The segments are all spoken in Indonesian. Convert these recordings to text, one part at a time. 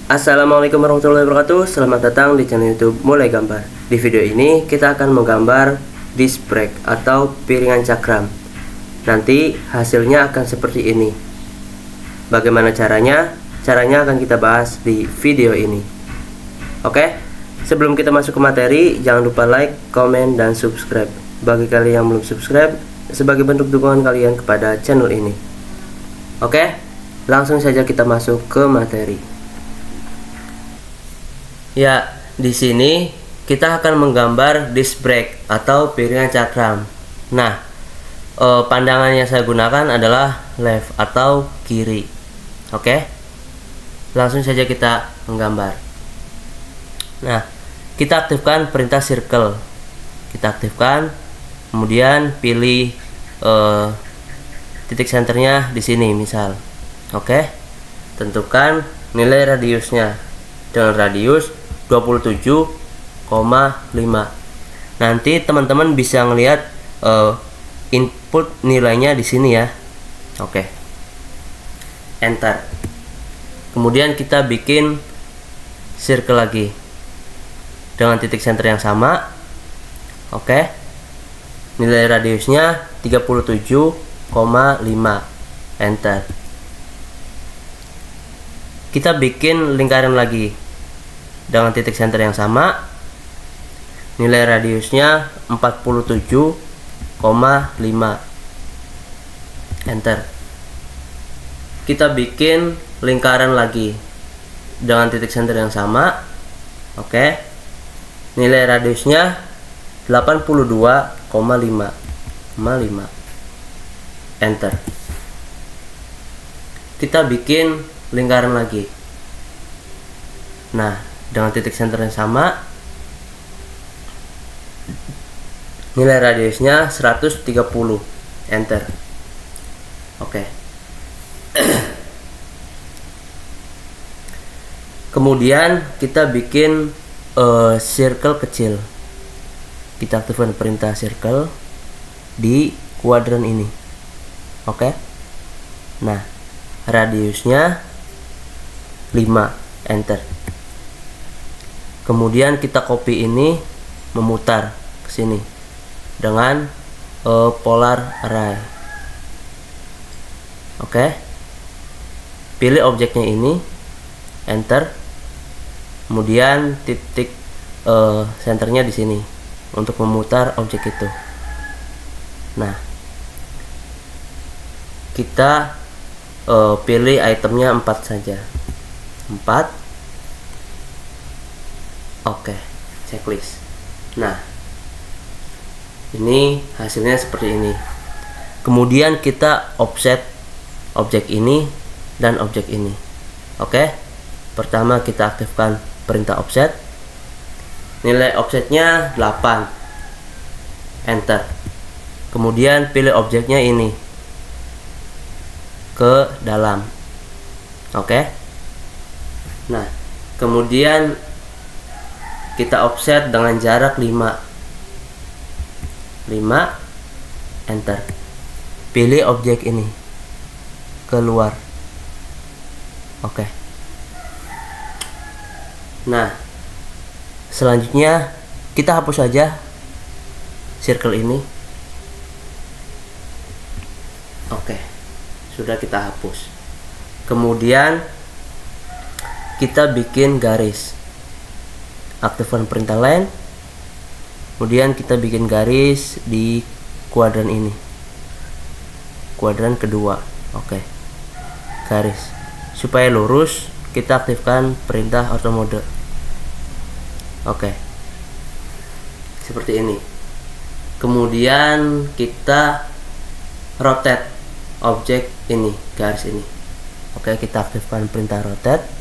Assalamualaikum warahmatullahi wabarakatuh. Selamat datang di channel YouTube Mulai Gambar. Di video ini kita akan menggambar disc brake atau piringan cakram. Nanti hasilnya akan seperti ini. Bagaimana caranya? Caranya akan kita bahas di video ini. Oke? Sebelum kita masuk ke materi, jangan lupa like, komen, dan subscribe. Bagi kalian yang belum subscribe, sebagai bentuk dukungan kalian kepada channel ini. Oke? Langsung saja kita masuk ke materi. Ya, di sini kita akan menggambar disc brake atau piringan cakram. Nah, pandangan yang saya gunakan adalah left atau kiri. Oke, langsung saja kita menggambar. Nah, kita aktifkan perintah circle. Kita aktifkan, kemudian pilih titik senternya di sini, misal. Oke, tentukan nilai radiusnya dengan radius 27,5. Nanti teman-teman bisa ngelihat input nilainya di sini ya. Oke. Enter. Kemudian kita bikin circle lagi dengan titik center yang sama. Oke. Nilai radiusnya 37,5. Enter. Kita bikin lingkaran lagi dengan titik center yang sama, nilai radiusnya 47,5. Enter. Kita bikin lingkaran lagi dengan titik center yang sama. Oke, nilai radiusnya 82,5. Enter. Kita bikin lingkaran lagi, nah, dengan titik center yang sama, nilai radiusnya 130. Enter. Oke. Kemudian kita bikin circle kecil. Kita aktifkan perintah circle di kuadran ini. Oke. Nah, radiusnya 5. Enter. Kemudian kita copy ini, memutar ke sini dengan polar array. Oke. Pilih objeknya ini, enter. Kemudian titik senternya di sini untuk memutar objek itu. Nah, kita pilih itemnya 4 saja. 4. Oke, checklist. Nah, ini hasilnya seperti ini. Kemudian kita offset objek ini dan objek ini. Oke, pertama kita aktifkan perintah offset. Nilai offsetnya 8. Enter. Kemudian pilih objeknya ini ke dalam. Oke. Nah, kemudian kita offset dengan jarak 5. Enter. Pilih objek ini keluar. Oke. Nah, selanjutnya kita hapus saja circle ini. Oke, sudah kita hapus. Kemudian kita bikin garis. Aktifkan perintah line, kemudian kita bikin garis di kuadran ini, kuadran kedua. Oke, garis supaya lurus. Kita aktifkan perintah auto mode. Oke, seperti ini. Kemudian kita rotate objek ini, garis ini. Oke, kita aktifkan perintah rotate.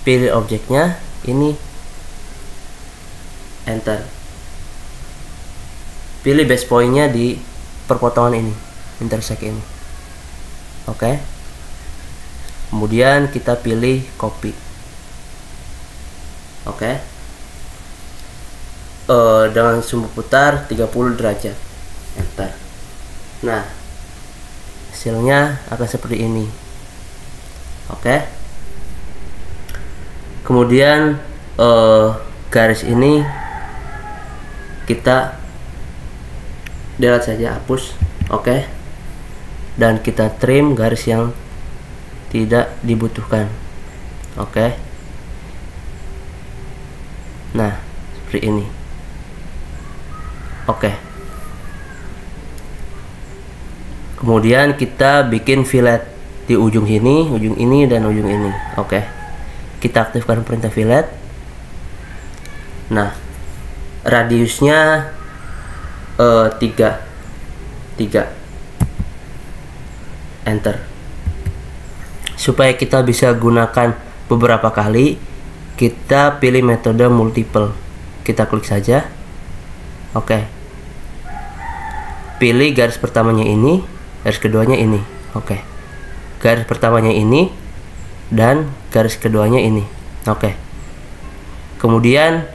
Pilih objeknya ini, enter. Pilih base pointnya di perpotongan ini, intersect ini. Oke. Kemudian kita pilih copy. Oke. Dengan sumbu putar 30 derajat. Enter. Nah, hasilnya akan seperti ini. Oke. Kemudian garis ini kita delete saja, hapus. Oke. Dan kita trim garis yang tidak dibutuhkan. Oke. Nah, seperti ini. Oke. Kemudian kita bikin fillet di ujung ini, dan ujung ini. Oke. Kita aktifkan perintah fillet. Nah, radiusnya 3. Enter. Supaya kita bisa gunakan beberapa kali, kita pilih metode multiple. Kita klik saja. Oke. Pilih garis pertamanya ini, garis keduanya ini. Oke. Garis pertamanya ini dan garis keduanya ini. Oke. Kemudian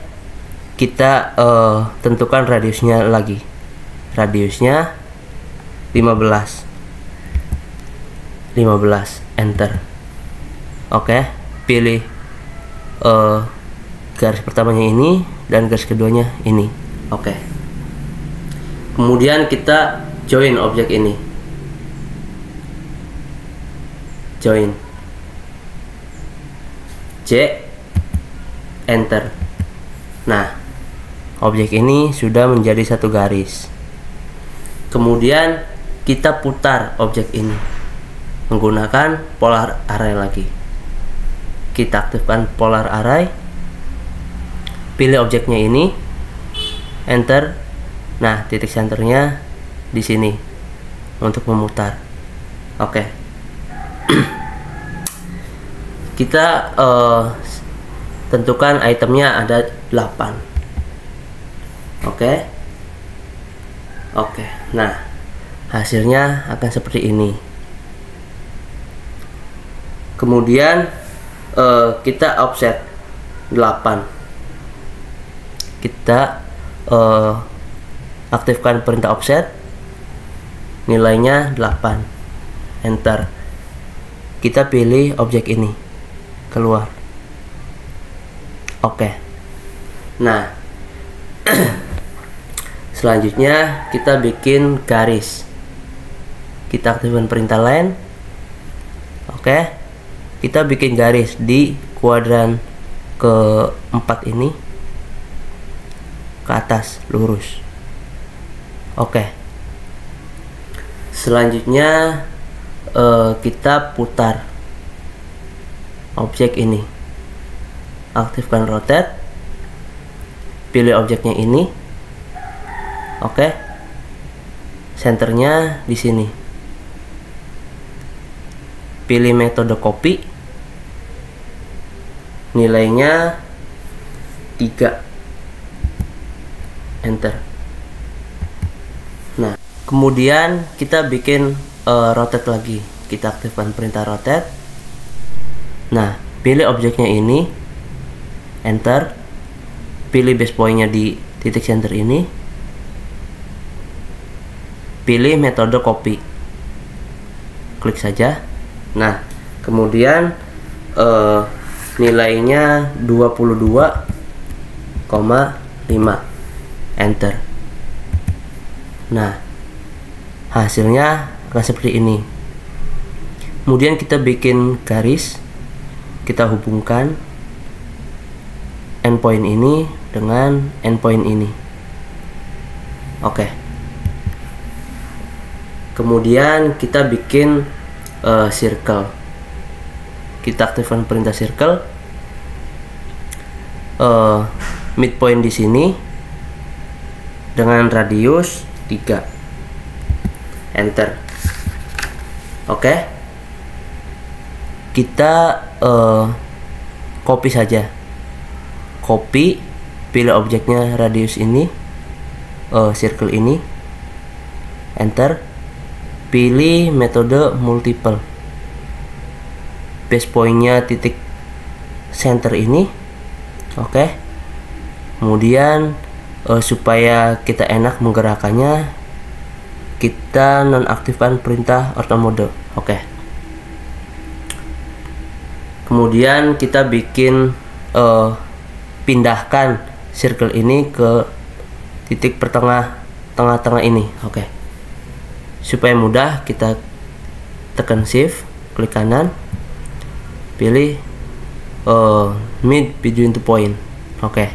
kita tentukan radiusnya lagi. Radiusnya 15. Enter. Oke. Pilih garis pertamanya ini dan garis keduanya ini. Oke. Kemudian kita join objek ini. Join. J. Enter. Nah, objek ini sudah menjadi satu garis. Kemudian kita putar objek ini menggunakan polar array lagi. Kita aktifkan polar array. Pilih objeknya ini. Enter. Nah, titik senternya di sini untuk memutar. Oke. Kita tentukan itemnya ada 8. Oke. Oke. Nah, hasilnya akan seperti ini. Kemudian kita offset 8. Kita aktifkan perintah offset, nilainya 8. Enter. Kita pilih objek ini, keluar. Oke. Nah, selanjutnya kita bikin garis. Kita aktifkan perintah line. Oke. Kita bikin garis di kuadran keempat ini, ke atas lurus. Oke. Selanjutnya kita putar objek ini. Aktifkan rotate. Pilih objeknya ini. Oke. Senternya di sini. Pilih metode copy. Nilainya 3. Enter. Nah, kemudian kita bikin rotate lagi. Kita aktifkan perintah rotate. Nah, pilih objeknya ini. Enter. Pilih base pointnya di titik center ini. Pilih metode copy. Klik saja. Nah, kemudian nilainya 22,5. Enter. Nah, hasilnya akan seperti ini. Kemudian kita bikin garis. Kita hubungkan endpoint ini dengan endpoint ini. Oke. Kemudian kita bikin circle. Kita aktifkan perintah circle. Midpoint di sini dengan radius 3. Enter. Oke. Kita copy saja. Copy, pilih objeknya radius ini, circle ini. Enter. Pilih metode multiple. Base pointnya titik center ini. Oke. Kemudian supaya kita enak menggerakkannya, kita nonaktifkan perintah auto mode. Oke. kemudian kita bikin pindahkan circle ini ke titik tengah-tengah ini. Oke. Supaya mudah, kita tekan shift, klik kanan, pilih mid between two point. Oke.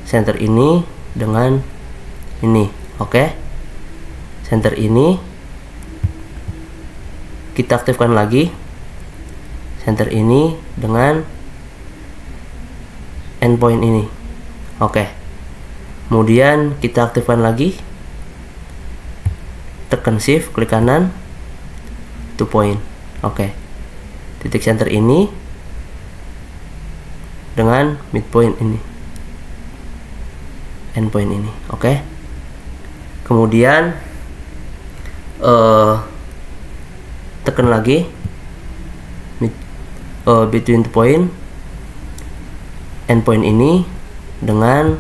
Center ini dengan ini. Oke. Center ini kita aktifkan lagi. Center ini dengan endpoint ini. Oke. Kemudian kita aktifkan lagi. Tekan shift, klik kanan, 2 point. Oke. Titik center ini dengan midpoint ini. Endpoint ini. Oke. Kemudian tekan lagi between the point, endpoint ini dengan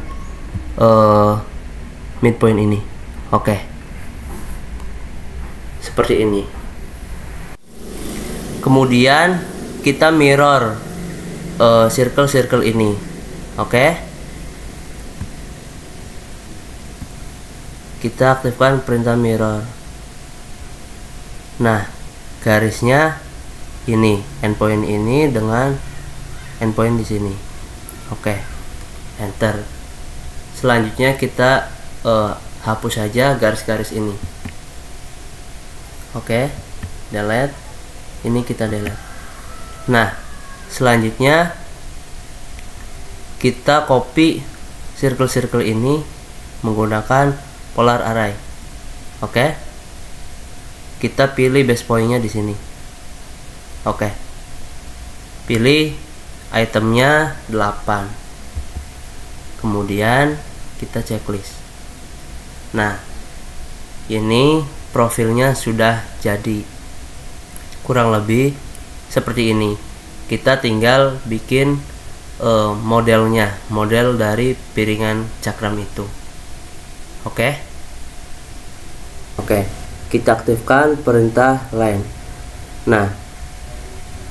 midpoint ini. Oke. Seperti ini. Kemudian kita mirror circle ini. Oke. Kita aktifkan perintah mirror. Nah, garisnya ini, endpoint ini dengan endpoint di sini. Oke. Enter. Selanjutnya kita hapus saja garis-garis ini. Oke. Delete. Ini kita delete. Nah, selanjutnya kita copy circle ini menggunakan polar array. Oke. Kita pilih base point-nya di sini. Oke. Pilih itemnya 8. Kemudian kita checklist. Nah, ini profilnya sudah jadi. Kurang lebih seperti ini. Kita tinggal bikin modelnya, model dari piringan cakram itu. Oke. Oke, kita aktifkan perintah line. Nah,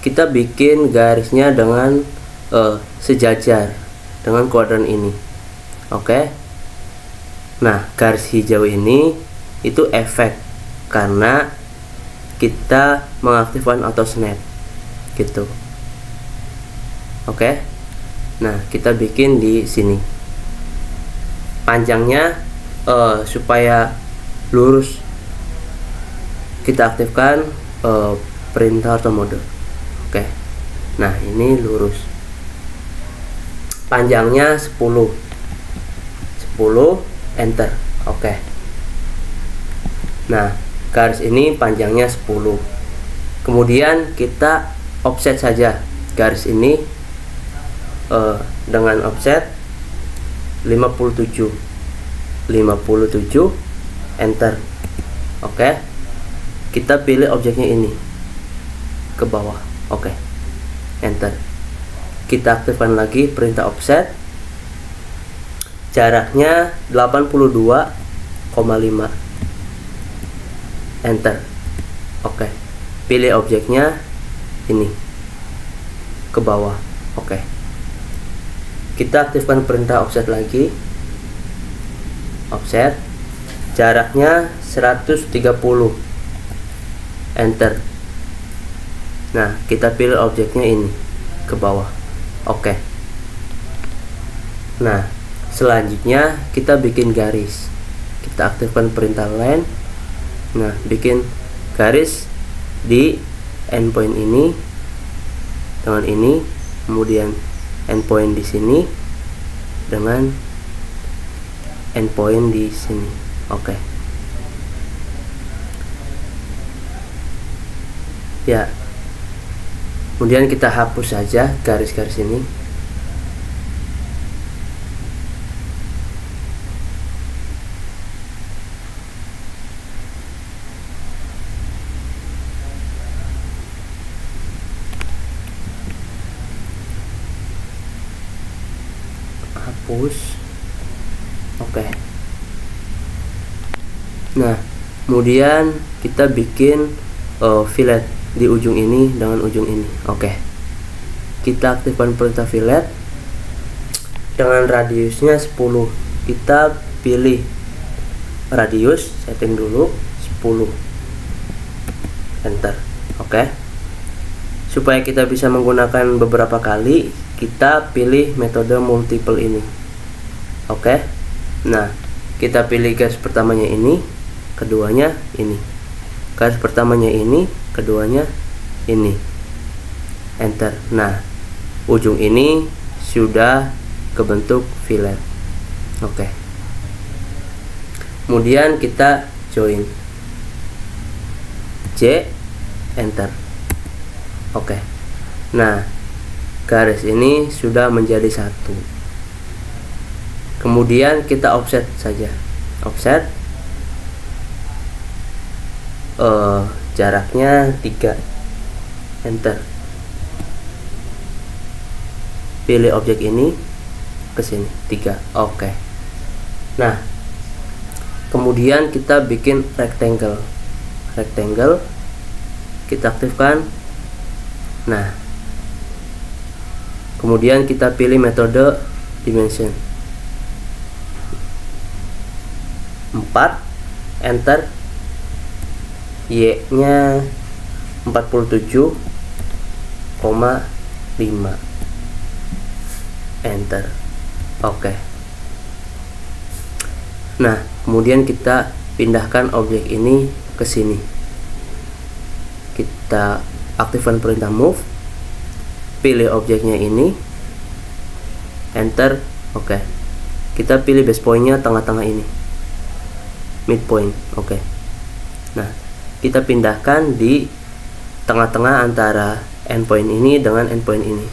kita bikin garisnya dengan sejajar dengan kuadran ini. Oke. Nah, garis hijau ini itu efek karena kita mengaktifkan auto snap gitu. Oke. Nah, kita bikin di sini. Panjangnya supaya lurus, kita aktifkan perintah auto mode. Oke. Nah, ini lurus. Panjangnya 10, enter. Oke. Nah, garis ini panjangnya 10. Kemudian kita offset saja garis ini dengan offset 57, enter. Oke. Kita pilih objeknya ini ke bawah. Oke. Enter. Kita aktifkan lagi perintah offset. Jaraknya 82,5, enter. Oke. Pilih objeknya ini ke bawah. Oke. Kita aktifkan perintah offset lagi. Offset. Jaraknya 130, enter. Nah, kita pilih objeknya ini ke bawah. Oke. Nah, selanjutnya kita bikin garis. Kita aktifkan perintah line. Nah, bikin garis di endpoint ini dengan ini, kemudian endpoint di sini dengan endpoint di sini. Oke. Ya. Kemudian kita hapus saja garis-garis ini. Hapus. Oke. Nah, kemudian kita bikin fillet. di ujung ini dengan ujung ini. Oke, kita aktifkan perintah fillet dengan radiusnya 10. Kita pilih radius, setting dulu 10, enter. Oke, supaya kita bisa menggunakan beberapa kali, kita pilih metode multiple ini. Oke, nah kita pilih garis pertamanya ini, keduanya ini, garis pertamanya ini, keduanya ini, enter. Nah, ujung ini sudah kebentuk fillet. Oke, kemudian kita join J, enter. Oke, nah garis ini sudah menjadi satu. Kemudian kita offset saja, offset jaraknya 3, enter. Pilih objek ini ke sini 3. Oke, nah kemudian kita bikin rectangle, kita aktifkan. Nah, kemudian kita pilih metode dimension 4, enter. Y nya 47,5, enter. Oke, nah kemudian kita pindahkan objek ini ke sini. Kita aktifkan perintah move, pilih objeknya ini, enter. Oke, kita pilih base pointnya tengah-tengah ini, midpoint. Oke, nah kita pindahkan di tengah-tengah antara endpoint ini dengan endpoint ini.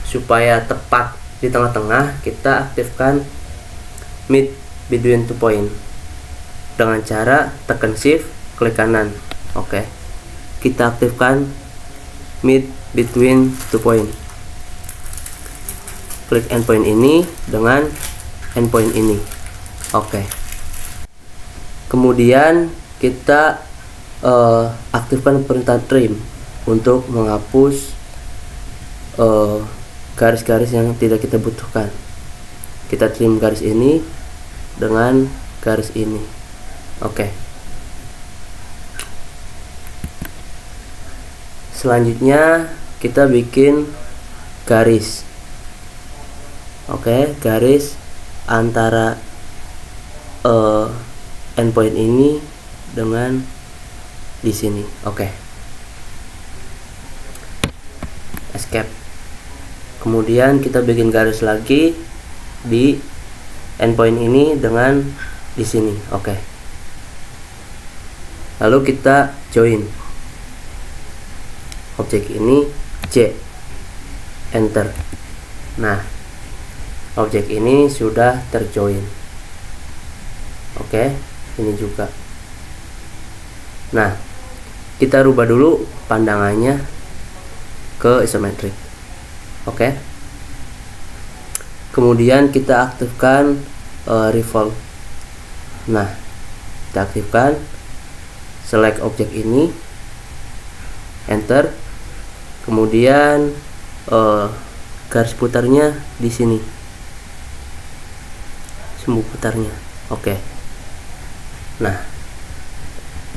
Supaya tepat di tengah-tengah, kita aktifkan mid between two point dengan cara tekan shift, klik kanan. Oke, kita aktifkan mid between two point, klik endpoint ini dengan endpoint ini. Oke, kemudian kita aktifkan perintah trim untuk menghapus garis-garis yang tidak kita butuhkan. Kita trim garis ini dengan garis ini. Oke, selanjutnya kita bikin garis. Oke, garis antara endpoint ini dengan di sini. Oke, escape. Kemudian kita bikin garis lagi di endpoint ini dengan di sini. Oke, lalu kita join objek ini J, enter. Nah, objek ini sudah terjoin. Oke, ini juga. Nah, kita rubah dulu pandangannya ke isometrik. Oke, kemudian kita aktifkan revolve. Nah, kita aktifkan, select objek ini, enter. Kemudian garis putarnya di sini, sumbu putarnya. Oke, nah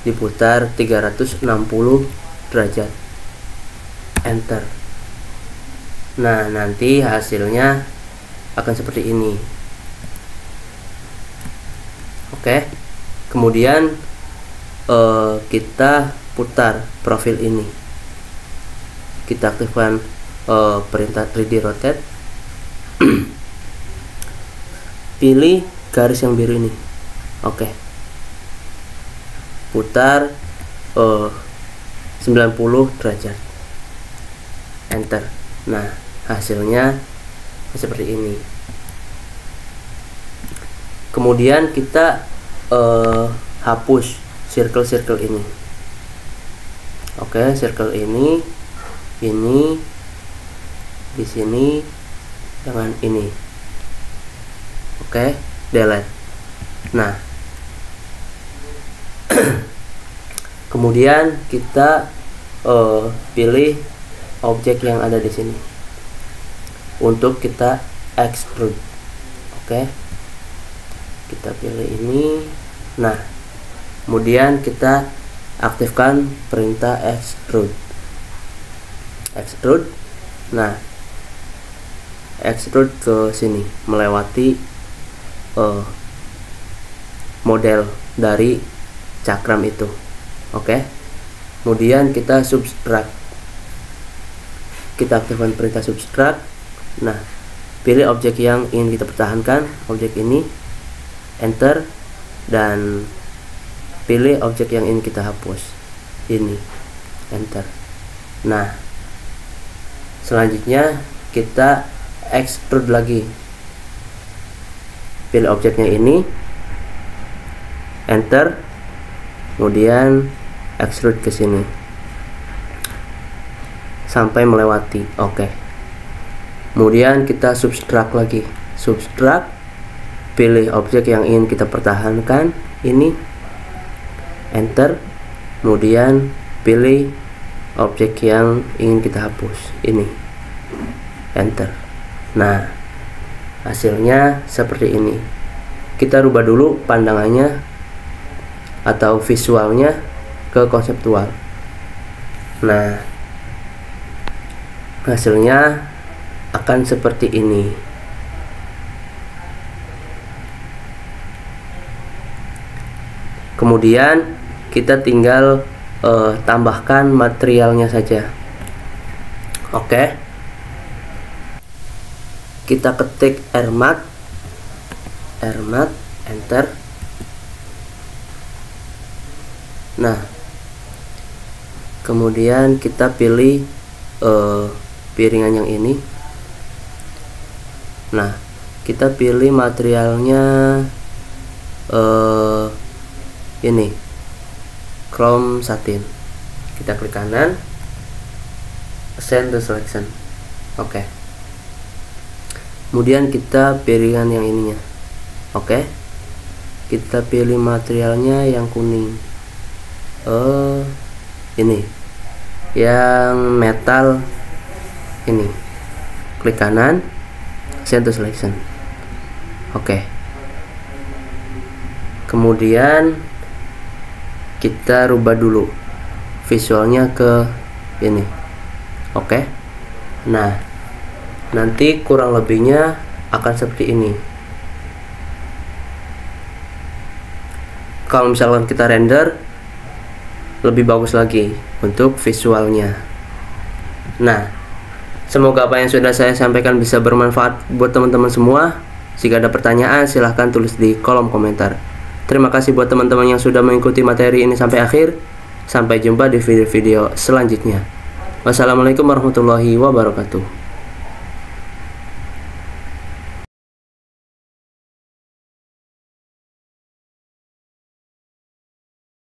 diputar 360 derajat, enter. Nah, nanti hasilnya akan seperti ini. Oke, kemudian kita putar profil ini. Kita aktifkan perintah 3D rotate. Pilih garis yang biru ini. Oke, putar 90 derajat, enter. Nah, hasilnya seperti ini. Kemudian kita hapus circle-circle ini. Oke, circle ini di sini dengan ini. Oke, delete. Nah, kemudian kita pilih objek yang ada di sini untuk kita extrude. Oke, kita pilih ini. Nah, kemudian kita aktifkan perintah extrude. Nah, extrude ke sini melewati model dari cakram itu. Oke, kemudian kita subtract. Kita aktifkan perintah subtract. Nah, pilih objek yang ingin kita pertahankan, objek ini, enter, dan pilih objek yang ingin kita hapus, ini, enter. Nah, selanjutnya kita extrude lagi, pilih objeknya ini, enter, kemudian extrude ke sini sampai melewati. Oke, kemudian kita subtract lagi, pilih objek yang ingin kita pertahankan, ini, enter, kemudian pilih objek yang ingin kita hapus, ini, enter. Nah, hasilnya seperti ini. Kita rubah dulu pandangannya atau visualnya ke konseptual. Nah, hasilnya akan seperti ini. Kemudian kita tinggal tambahkan materialnya saja. Oke, kita ketik Airmat, enter. Nah, kemudian kita pilih piringan yang ini. Nah, kita pilih materialnya ini, chrome satin. Kita klik kanan, send to selection. Oke, kemudian kita piringan yang ininya. Oke, kita pilih materialnya yang kuning, ini yang metal ini. Klik kanan, send to selection. Oke, kemudian kita rubah dulu visualnya ke ini. Oke, nah, nanti kurang lebihnya akan seperti ini. Kalau misalkan kita render, lebih bagus lagi untuk visualnya. Nah, semoga apa yang sudah saya sampaikan bisa bermanfaat buat teman-teman semua. Jika ada pertanyaan, silahkan tulis di kolom komentar. Terima kasih buat teman-teman yang sudah mengikuti materi ini sampai akhir. Sampai jumpa di video-video selanjutnya. Wassalamualaikum warahmatullahi wabarakatuh.